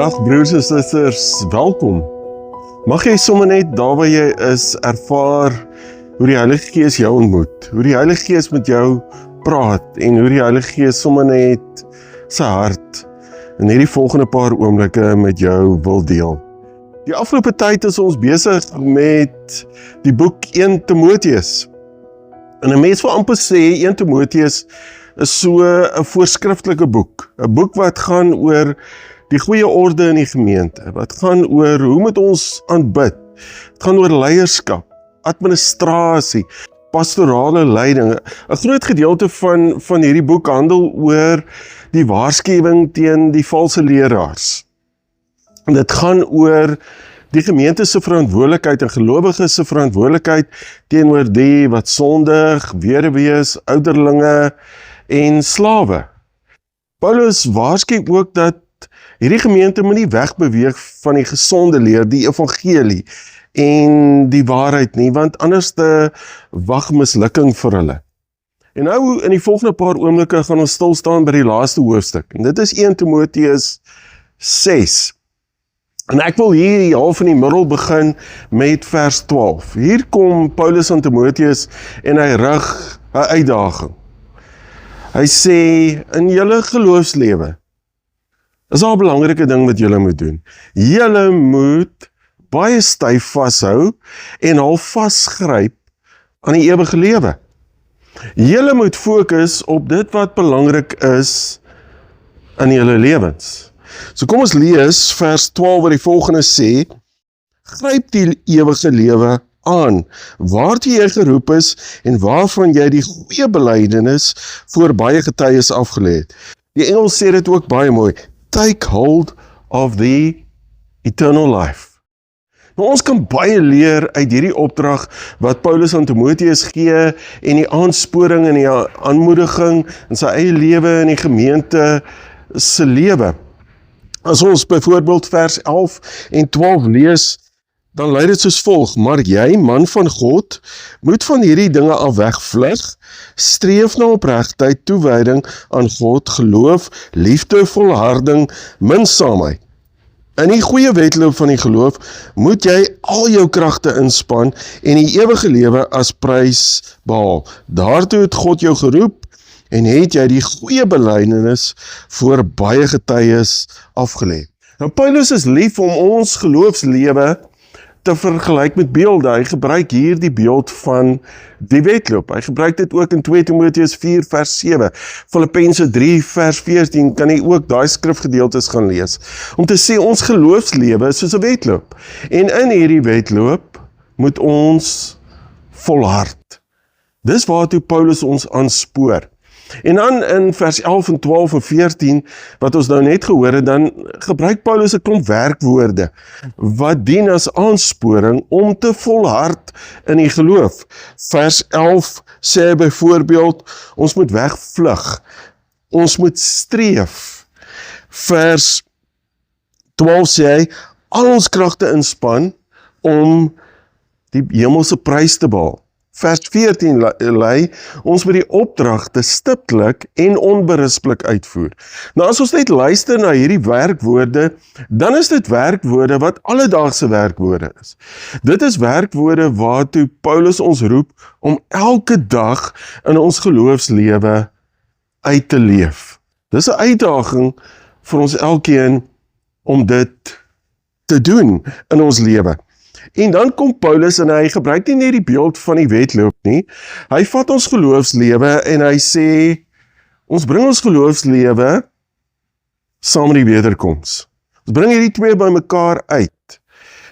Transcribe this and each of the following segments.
Dag broers en susters, welkom. Mag jy sommer net daar waar jy is ervaar hoe die Heilige Gees jou ontmoet, hoe die Heilige Gees met jou praat en hoe die Heilige Gees sommer net sy hart in hierdie volgende paar oomblikke met jou wil deel. Die afgelope tyd is ons besig met die boek 1 Timotheus. En 'n mens wil amper sê 1 Timotheus is so 'n voorskriftelike boek. 'n Boek wat gaan oor die goeie orde in die gemeente. Wat gaan oor hoe moet ons aanbid. Het gaan oor leierskap, administrasie, pastorale leiding. 'n Groot gedeelte van hierdie boek handel oor die waarskuwing teen die valse leraars. En dit gaan oor die gemeente se verantwoordelikheid en gelowiges se verantwoordelikheid teenoor die wat sondig, weduwees, ouderlinge en slawe. Paulus waarsku ook dat hierdie gemeente moet nie wegbeweeg van die gesonde leer, die evangelie en die waarheid nie, want anders te wag mislukking vir hulle. En nou in die volgende paar oomblikke gaan ons stil staan by die laaste hoofstuk. En dit is 1 Timotheus 6. En ek wil hier half in die middel begin met vers 12. Hier kom Paulus aan Timotheus en hy rig 'n uitdaging. Hy sê, in julle geloofslewe is daar 'n belangrike ding wat julle moet doen. Julle moet baie styf vashou en al vasgryp aan die ewige lewe. Julle moet fokus op dit wat belangrik is in julle lewens. So kom ons lees vers 12 wat die volgende sê, gryp die ewige lewe aan, waartoe jy geroep is en waarvan jy die goeie belydenis voor baie getuies afgelê het. Die Engels sê dit ook baie mooi, take hold of the eternal life. Nou ons kan baie leer uit hierdie opdrag wat Paulus aan Timotheus gee en die aansporing en die aanmoediging in sy eie lewe en die gemeente se lewe. As ons byvoorbeeld vers 11 en 12 lees, dan lei dit soos volg, maar jy, man van God, moet van hierdie dinge af wegvlug, streef na opregtheid, toewyding aan God, geloof, liefde, volharding, minsaamheid. In die goeie wedloop van die geloof, moet jy al jou kragte inspan en die ewige lewe as prys behaal. Daartoe het God jou geroep en het jy die goeie belydenis voor baie getuies afgelê. Nou Paulus is lief om ons geloofslewe te vergelyk met beelde. Hy gebruik hier die beeld van die wedloop. Hy gebruik dit ook in 2 Timotheus 4 vers 7. Filippense 3 vers 14 kan jy ook daai skrifgedeeltes gaan lees. Om te sê ons geloofslewe is soos 'n wedloop. En in hierdie wedloop moet ons volhard. Dis waartoe Paulus ons aanspoor. En dan in vers 11 en 12 en 14, wat ons nou net gehoor het, dan gebruik Paulus 'n klomp werkwoorde, wat dien as aansporing om te volhard in die geloof. Vers 11 sê byvoorbeeld, ons moet wegvlug, ons moet streef. Vers 12 sê hy, al ons kragte inspan om die hemelse prys te behaal. Vers 14 lei, ons moet die opdragte stiptelik en onberispelik uitvoer. Nou as ons net luister na hierdie werkwoorde, dan is dit werkwoorde wat alledaagse werkwoorde is. Dit is werkwoorde waartoe Paulus ons roep om elke dag in ons geloofslewe uit te leef. Dis 'n uitdaging vir ons elkeen om dit te doen in ons lewe. En dan kom Paulus en hy gebruik nie net die beeld van die wedloop nie. Hy vat ons geloofslewe en hy sê, ons bring ons geloofslewe saam met die wederkoms. Ons bring hierdie twee by mekaar uit.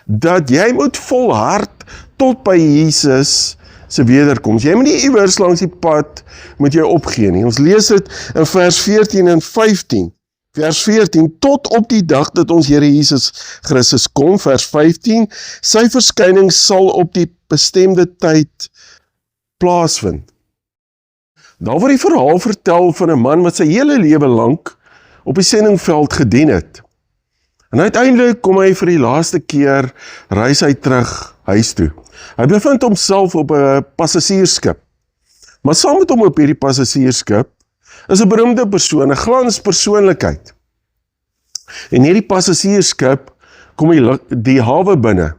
Dat jy moet volhard tot by Jesus se wederkoms. Jy moet nie iewers langs die pad moet jy opgee nie. Ons lees dit in vers 14 en 15. Vers 14, tot op die dag dat ons Here Jesus Christus kom, vers 15, sy verskyning sal op die bestemde tyd plaasvind. Daar word die verhaal vertel van 'n man wat sy hele lewe lank op die sendingveld gedien het. En uiteindelik kom hy vir die laaste keer, reis hy terug huis toe. Hy bevind homself op 'n passasiersskip. Maar saam met hom op hierdie passasiersskip is 'n beroemde persoon, 'n glanspersoonlikheid. En hierdie passasiersskip kom die hawe binne.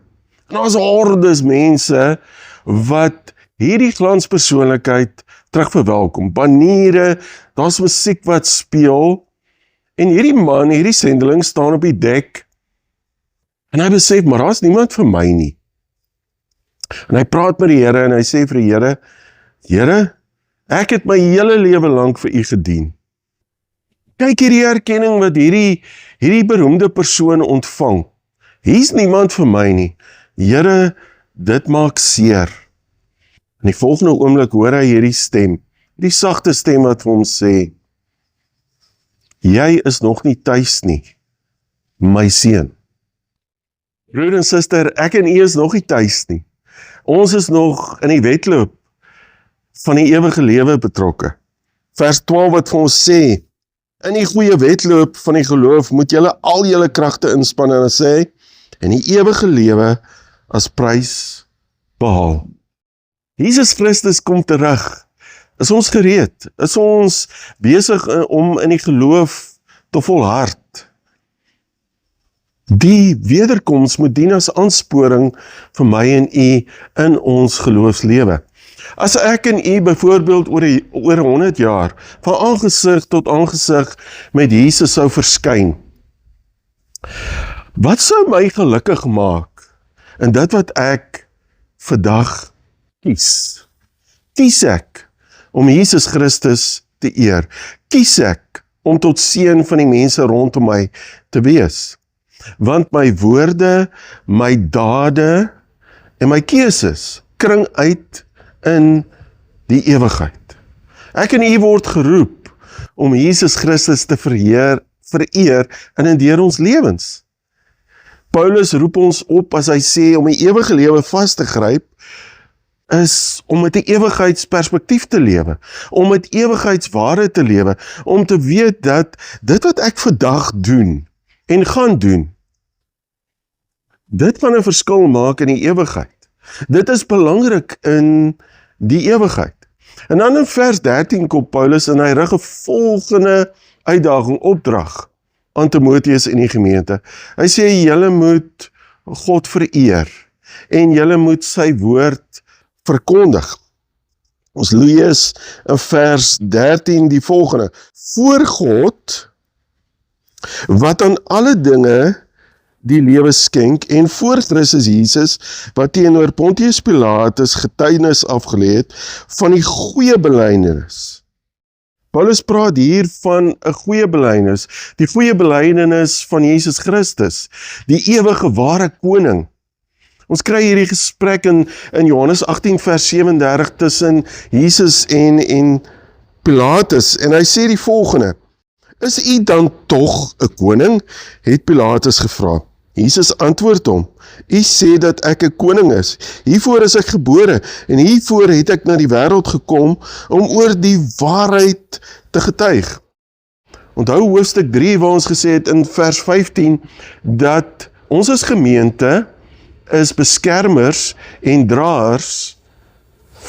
En daar's hordes mense wat hierdie glanspersoonlikheid terug verwelkom. Baniere, daar's musiek wat speel. En hierdie man, hierdie sendeling staan op die dek. En hy besef, maar daar's niemand vir my nie. En hy praat met die Here en hy sê vir die Here, Here, ek het my hele lewe lank vir u gedien. Kyk hierdie erkenning wat hierdie beroemde persoon ontvang. Hier's niemand vir my nie. Here, dit maak seer. In die volgende oomblik hoor hy hierdie stem, die sagte stem wat vir hom sê, jy is nog nie tuis nie, my seun. Broer en suster, ek en u is nog nie tuis nie. Ons is nog in die wedloop van die ewige lewe betrokke. Vers 12 wat vir ons sê, in die goeie wedloop van die geloof moet julle al julle kragte inspann en sê, en die ewige lewe as prys behaal. Jesus Christus kom terug. Is ons gereed? Is ons besig om in die geloof te volhard? Die wederkoms moet dien as aansporing vir my en u in ons geloofslewe. As ek en u byvoorbeeld oor 100 jaar van aangesig tot aangesig met Jesus sou verskyn, wat sou my gelukkig maak in dit wat ek vandag kies? Kies ek om Jesus Christus te eer? Kies ek om tot seën van die mense rondom my te wees? Want my woorde, my dade en my keuses kring uit in die ewigheid. Ek en u word geroep om Jesus Christus te vereer in deur ons lewens. Paulus roep ons op as hy sê om die ewige lewe vas te gryp, is om met 'n ewigheidsperspektief te lewe, om met ewigheidswaarde te lewe, om te weet dat dit wat ek vandag doen en gaan doen, dit gaan 'n verskil maak in die ewigheid. Dit is belangrik in die ewigheid. En dan in vers 13 kom Paulus en hy rig 'n volgende uitdaging, opdrag aan Timoteus en die gemeente. Hy sê, julle moet God vereer en julle moet sy woord verkondig. Ons lees in vers 13 die volgende. Voor God, wat aan alle dinge die lewe skenk, en voor Christus Jesus, wat teenoor Pontius Pilatus getuienis afgelê het, van die goeie belydenis. Paulus praat hier van 'n goeie belydenis, die goeie belydenis van Jesus Christus, die ewige ware koning. Ons kry hierdie gesprek in Johannes 18 vers 37 tussen Jesus en Pilatus, en hy sê die volgende, is u dan tog 'n koning? Het Pilatus gevra. Jesus antwoord hom, u sê dat ek 'n koning is, hiervoor is ek gebore, en hiervoor het ek na die wêreld gekom, om oor die waarheid te getuig. Onthou hoofstuk 3 waar ons gesê het in vers 15, dat ons as gemeente is beskermers en draers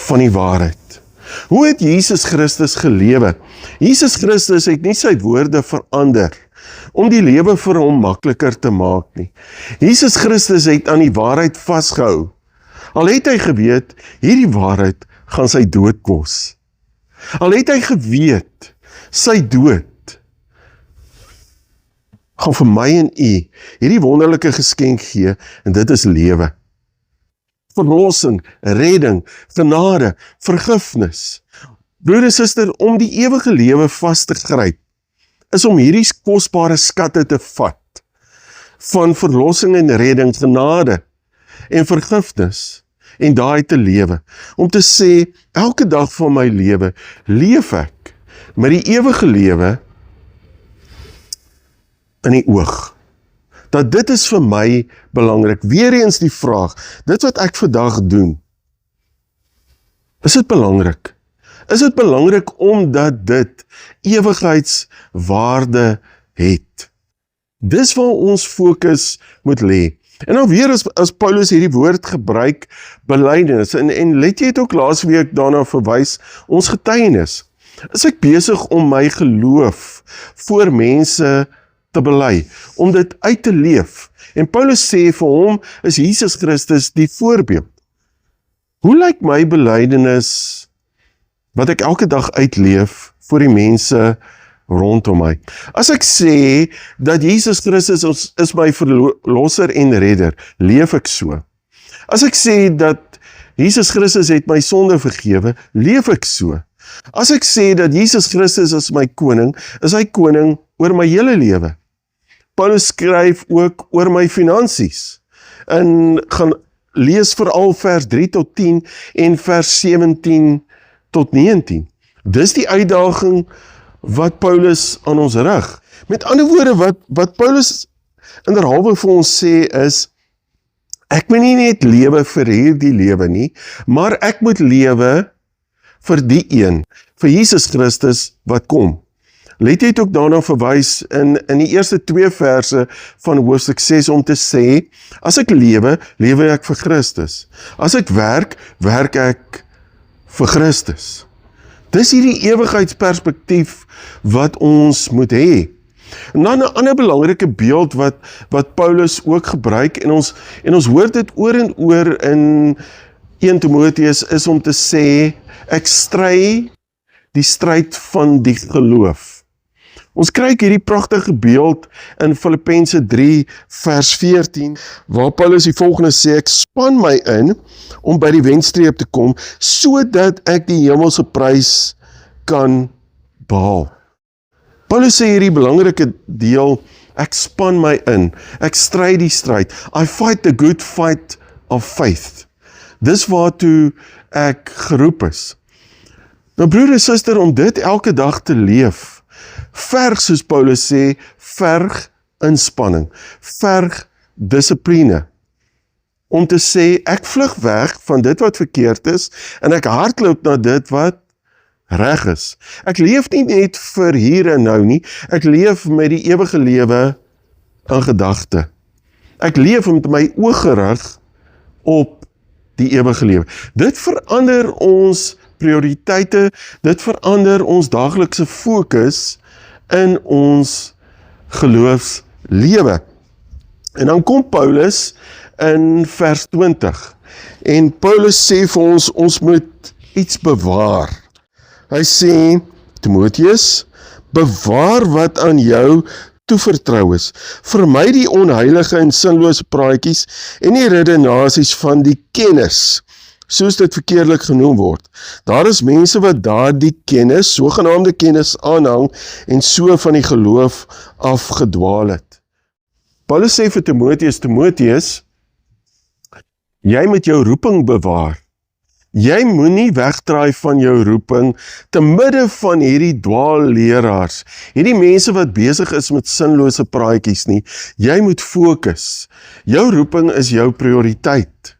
van die waarheid. Hoe het Jesus Christus gelewe? Jesus Christus het nie sy woorde verander om die lewe vir hom makliker te maak nie. Jesus Christus het aan die waarheid vasgehou. Al het hy geweet, hierdie waarheid gaan sy dood kos. Al het hy geweet, sy dood gaan vir my en u hierdie wonderlike geskenk gee, en dit is lewe. Verlossing, redding, genade, vergifnis. Broer en suster, om die ewige lewe vas te gryp, is om hierdie kosbare skatte te vat, van verlossing en redding, genade en vergifnis, en daai te lewe. Om te sê, elke dag van my lewe, leef ek met die ewige lewe in die oog. Dat dit is vir my belangrik. Weereens die vraag, dit wat ek vandag doen, is dit belangrik? Is dit belangrik omdat dit ewigheidswaarde het? Dis waar ons fokus moet lê. En dan weer as Paulus hierdie woord gebruik, belydenis, en let jy het ook laasweek daarna verwys, ons getuienis. Is ek besig om my geloof voor mense te bely, om dit uit te leef. En Paulus sê vir hom is Jesus Christus die voorbeeld. Hoe lyk my belydenis wat ek elke dag uitleef vir die mense rondom my? As ek sê dat Jesus Christus is my verlosser en redder, leef ek so. As ek sê dat Jesus Christus het my sonde vergewe, leef ek so. As ek sê dat Jesus Christus is my koning, is hy koning oor my hele lewe. Paulus skryf ook oor my finansies. En gaan lees veral vers 3 tot 10 en vers 17 tot 19. Dis die uitdaging wat Paulus aan ons rig. Met ander woorde, wat Paulus inderhalwe vir ons sê is, ek moet nie net lewe vir hierdie lewe nie, maar ek moet lewe vir die een, vir Jesus Christus wat kom. Let jy het ook daarna verwys in die eerste 2 verse van hoofstuk 6 om te sê, as ek lewe, lewe ek vir Christus. As ek werk, werk ek vir Christus. Dis hierdie ewigheidsperspektief wat ons moet hê. En dan 'n ander belangrike beeld wat Paulus ook gebruik, en ons hoor dit oor en oor in 1 Timoteus, is om te sê, ek stry die stryd van die geloof. Ons kry hierdie pragtige beeld in Filippense 3 vers 14, waar Paulus die volgende sê, ek span my in om by die wenstreep te kom, sodat ek die hemelse prys kan behaal. Paulus sê hierdie belangrike deel, ek span my in, ek stry die stryd, I fight the good fight of faith. Dis waartoe ek geroep is. Nou broer en suster, om dit elke dag te leef, verg, soos Paulus sê, verg inspanning, verg dissipline, om te sê, ek vlug weg van dit wat verkeerd is, en ek hardloop na dit wat reg is. Ek leef nie net vir hier en nou nie, ek leef met die ewige lewe in gedagte. Ek leef met my oog gerig op die ewige lewe. Dit verander ons prioriteite, dit verander ons daaglikse fokus in ons geloofslewe. En dan kom Paulus in vers 20, en Paulus sê vir ons, ons moet iets bewaar. Hy sê, Timoteus, bewaar wat aan jou toevertrou is. Vermy die onheilige en sinlose praatjies en die redenasies van die kennis, soos dit verkeerlik genoem word. Daar is mense wat daardie kennis, sogenaamde kennis aanhang en so van die geloof afgedwaal het. Paulus sê vir Timoteus, Timoteus, jy moet jou roeping bewaar. Jy moenie wegdraai van jou roeping te midde van hierdie dwaalleraars, hierdie mense wat besig is met sinlose praatjies nie. Jy moet fokus. Jou roeping is jou prioriteit.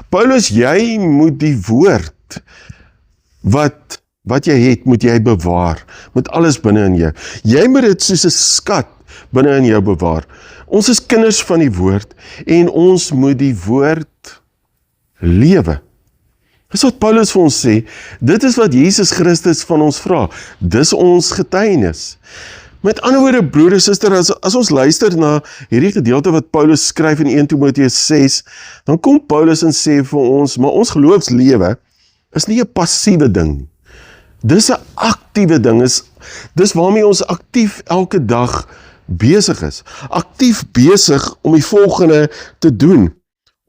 Paulus, jy moet die woord wat jy het, moet jy bewaar, met alles binne in jou. Jy moet dit soos 'n skat binne in jou bewaar. Ons is kinders van die woord, en ons moet die woord lewe. Dis wat Paulus vir ons sê, dit is wat Jesus Christus van ons vra, dis ons getuienis. Met ander woorde, broer en suster, as ons luister na hierdie gedeelte wat Paulus skryf in 1 Timoteus 6, dan kom Paulus en sê vir ons, maar ons geloofslewe is nie 'n passiewe ding nie. Dis 'n aktiewe ding, dis waarmee ons aktief elke dag besig is. Aktief besig om die volgende te doen.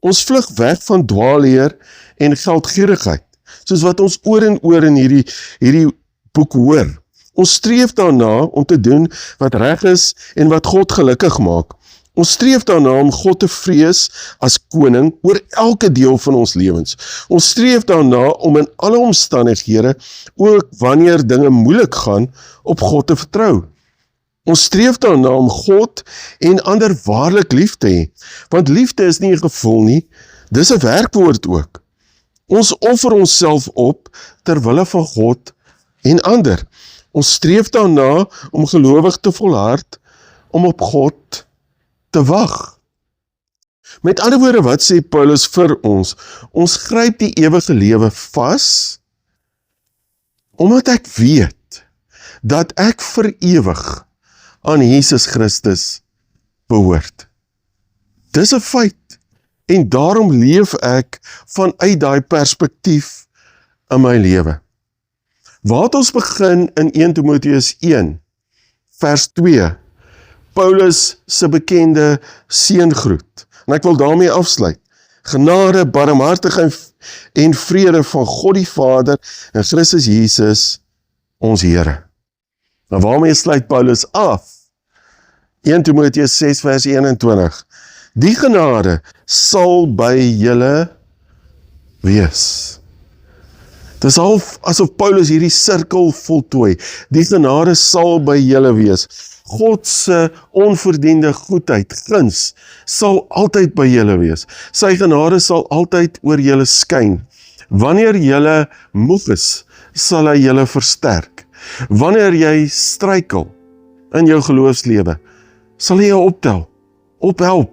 Ons vlug weg van dwaalleer en geldgierigheid, soos wat ons oor en oor in hierdie boek hoor. Ons streef daarna om te doen wat reg is en wat God gelukkig maak. Ons streef daarna om God te vrees as koning oor elke deel van ons lewens. Ons streef daarna om in alle omstandighede, ook wanneer dinge moeilik gaan, op God te vertrou. Ons streef daarna om God en ander waarlik lief te hê, want liefde is nie 'n gevoel nie, dis 'n werkwoord ook. Ons offer onsself op ter wille van God en ander. Ons streef daarna om gelowig te volhard, om op God te wag. Met ander woorde, wat sê Paulus vir ons? Ons gryp die ewige lewe vas, omdat ek weet dat ek vir ewig aan Jesus Christus behoort. Dis 'n feit, en daarom leef ek vanuit daai perspektief in my lewe. Waar het ons begin in 1 Timoteus 1, vers 2, Paulus se bekende seëngroet, en ek wil daarmee afsluit. Genade, barmhartigheid en vrede van God die Vader en Christus Jesus, ons Here. Nou waarmee sluit Paulus af? 1 Timoteus 6 vers 21. Die genade sal by julle wees. Dit is half asof Paulus hierdie sirkel voltooi. Die genade sal by julle wees. God se onverdiende goedheid, guns, sal altyd by julle wees. Sy genade sal altyd oor julle skyn. Wanneer julle moeg is, sal hy julle versterk. Wanneer jy struikel in jou geloofslewe, sal hy jou ophelp.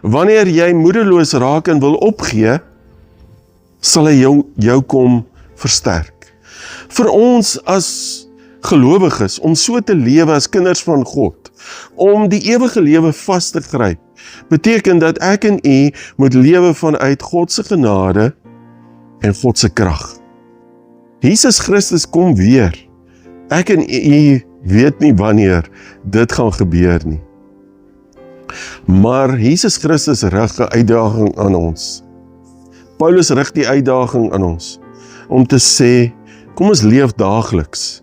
Wanneer jy moedeloos raak en wil opgee, sal hy jou kom versterk. Vir ons as gelowiges, om so te lewe as kinders van God, om die ewige lewe vas te gryp, beteken dat ek en u moet lewe vanuit God se genade en God se krag. Jesus Christus kom weer. Ek en u weet nie wanneer dit gaan gebeur nie. Maar Jesus Christus rig 'n uitdaging aan ons. Paulus rig die uitdaging aan ons, om te sê, kom ons leef daagliks,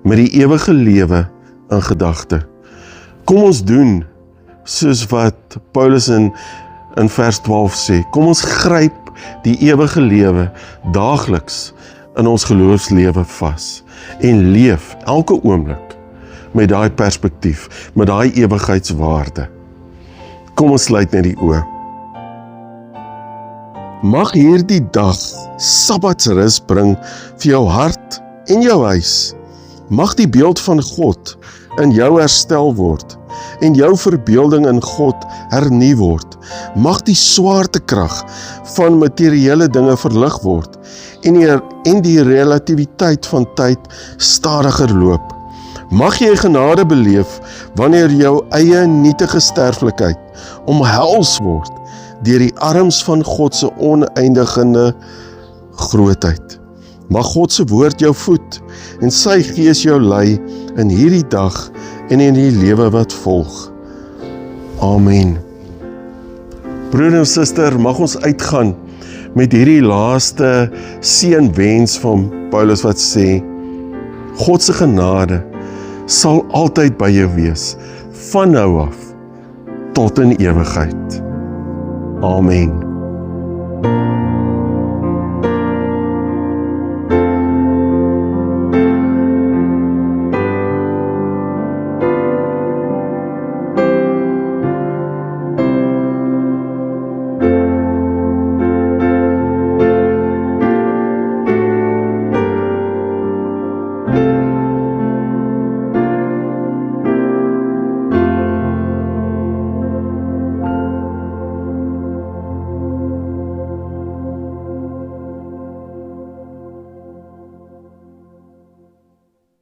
met die ewige lewe in gedagte. Kom ons doen, soos wat Paulus in vers 12 sê, kom ons gryp die ewige lewe daagliks in ons geloofslewe vas, en leef elke oomblik met daai perspektief, met daai ewigheidswaarde. Kom ons sluit net die oë. Mag hierdie dag Sabbatsrus bring vir jou hart en jou huis. Mag die beeld van God in jou herstel word en jou verbeelding in God hernu word. Mag die swaartekrag van materiële dinge verlig word en die relativiteit van tyd stadiger loop. Mag jy genade beleef wanneer jou eie nietige sterflikheid omhels word deur die arms van God se oneindige grootheid. Mag God se woord jou voed en sy gees jou lei in hierdie dag en in die lewe wat volg. Amen. Broer en suster, mag ons uitgaan met hierdie laaste seënwens van Paulus wat sê, God se genade sal altyd by jou wees, van nou af tot in ewigheid. Amen.